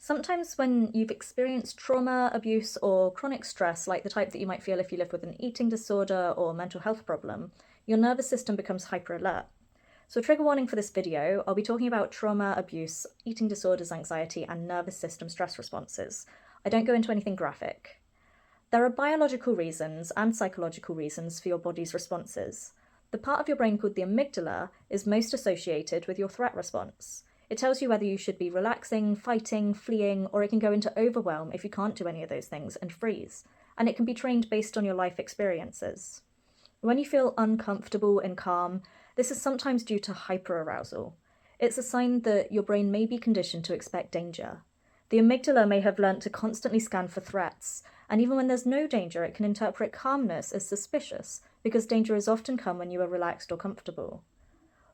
Sometimes when you've experienced trauma, abuse, or chronic stress, like the type that you might feel if you live with an eating disorder or mental health problem, your nervous system becomes hyper alert. So trigger warning for this video, I'll be talking about trauma, abuse, eating disorders, anxiety, and nervous system stress responses. I don't go into anything graphic. There are biological reasons and psychological reasons for your body's responses. The part of your brain called the amygdala is most associated with your threat response. It tells you whether you should be relaxing, fighting, fleeing, or it can go into overwhelm if you can't do any of those things and freeze. And it can be trained based on your life experiences. When you feel uncomfortable and calm, this is sometimes due to hyperarousal. It's a sign that your brain may be conditioned to expect danger. The amygdala may have learnt to constantly scan for threats, and even when there's no danger, it can interpret calmness as suspicious, because danger is often come when you are relaxed or comfortable.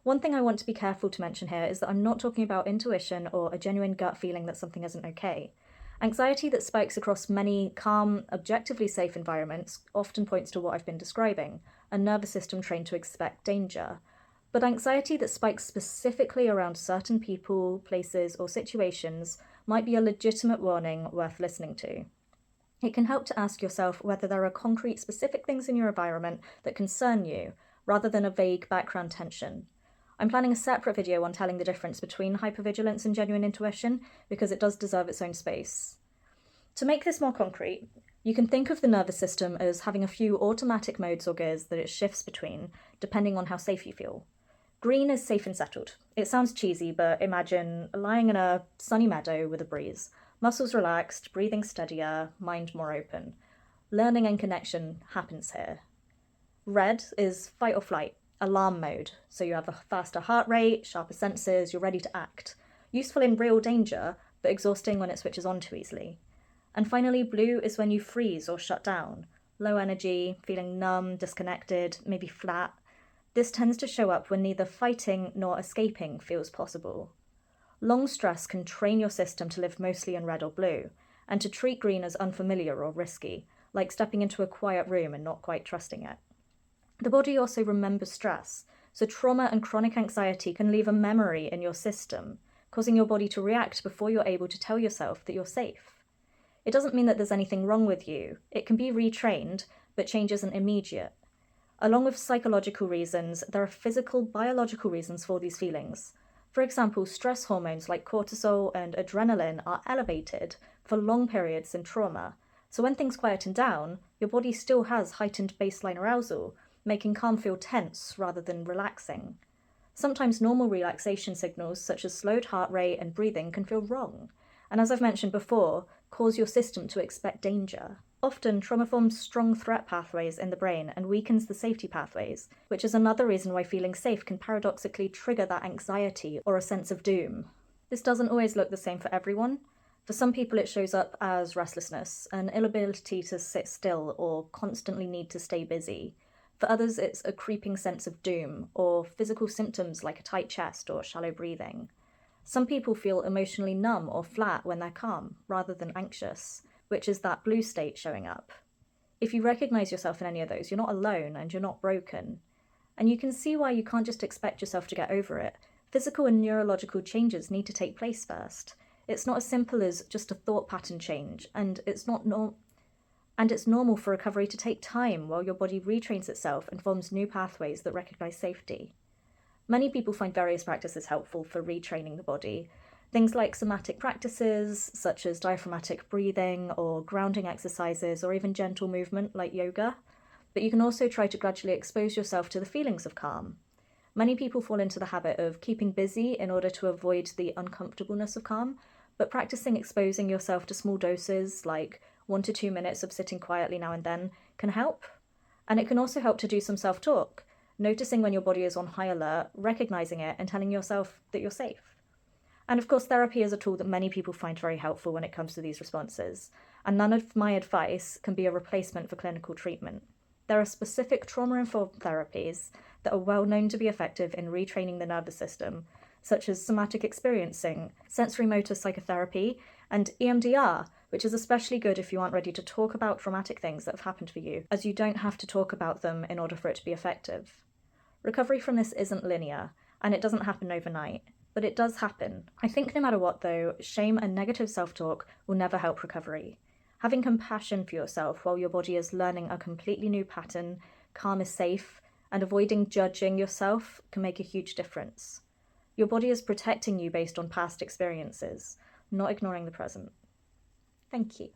One thing I want to be careful to mention here is that I'm not talking about intuition or a genuine gut feeling that something isn't okay. Anxiety that spikes across many calm, objectively safe environments often points to what I've been describing, a nervous system trained to expect danger. But anxiety that spikes specifically around certain people, places, or situations might be a legitimate warning worth listening to. It can help to ask yourself whether there are concrete, specific things in your environment that concern you, rather than a vague background tension. I'm planning a separate video on telling the difference between hypervigilance and genuine intuition, because it does deserve its own space. To make this more concrete, you can think of the nervous system as having a few automatic modes or gears that it shifts between, depending on how safe you feel. Green is safe and settled. It sounds cheesy, but imagine lying in a sunny meadow with a breeze. Muscles relaxed, breathing steadier, mind more open. Learning and connection happens here. Red is fight or flight, alarm mode, so you have a faster heart rate, sharper senses, you're ready to act. Useful in real danger, but exhausting when it switches on too easily. And finally, blue is when you freeze or shut down. Low energy, feeling numb, disconnected, maybe flat. This tends to show up when neither fighting nor escaping feels possible. Long stress can train your system to live mostly in red or blue, and to treat green as unfamiliar or risky, like stepping into a quiet room and not quite trusting it. The body also remembers stress, so trauma and chronic anxiety can leave a memory in your system, causing your body to react before you're able to tell yourself that you're safe. It doesn't mean that there's anything wrong with you. It can be retrained, but change isn't immediate. Along with psychological reasons, there are physical, biological reasons for these feelings. For example, stress hormones like cortisol and adrenaline are elevated for long periods in trauma. So when things quieten down, your body still has heightened baseline arousal, making calm feel tense rather than relaxing. Sometimes normal relaxation signals such as slowed heart rate and breathing can feel wrong, and as I've mentioned before, cause your system to expect danger. Often, trauma forms strong threat pathways in the brain and weakens the safety pathways, which is another reason why feeling safe can paradoxically trigger that anxiety or a sense of doom. This doesn't always look the same for everyone. For some people it shows up as restlessness, an inability to sit still or constantly need to stay busy. For others it's a creeping sense of doom, or physical symptoms like a tight chest or shallow breathing. Some people feel emotionally numb or flat when they're calm, rather than anxious, which is that blue state showing up. If you recognize yourself in any of those, you're not alone and you're not broken. And you can see why you can't just expect yourself to get over it. Physical and neurological changes need to take place first. It's not as simple as just a thought pattern change, and it's normal for recovery to take time while your body retrains itself and forms new pathways that recognize safety. Many people find various practices helpful for retraining the body. Things like somatic practices, such as diaphragmatic breathing or grounding exercises, or even gentle movement like yoga. But you can also try to gradually expose yourself to the feelings of calm. Many people fall into the habit of keeping busy in order to avoid the uncomfortableness of calm, but practicing exposing yourself to small doses, like 1 to 2 minutes of sitting quietly now and then, can help. And it can also help to do some self-talk, noticing when your body is on high alert, recognizing it, and telling yourself that you're safe. And of course, therapy is a tool that many people find very helpful when it comes to these responses, and none of my advice can be a replacement for clinical treatment. There are specific trauma-informed therapies that are well known to be effective in retraining the nervous system, such as somatic experiencing, sensory motor psychotherapy, and EMDR, which is especially good if you aren't ready to talk about traumatic things that have happened for you, as you don't have to talk about them in order for it to be effective. Recovery from this isn't linear, and it doesn't happen overnight. but it does happen. I think no matter what, though, shame and negative self-talk will never help recovery. Having compassion for yourself while your body is learning a completely new pattern, calm is safe, and avoiding judging yourself can make a huge difference. Your body is protecting you based on past experiences, not ignoring the present. Thank you.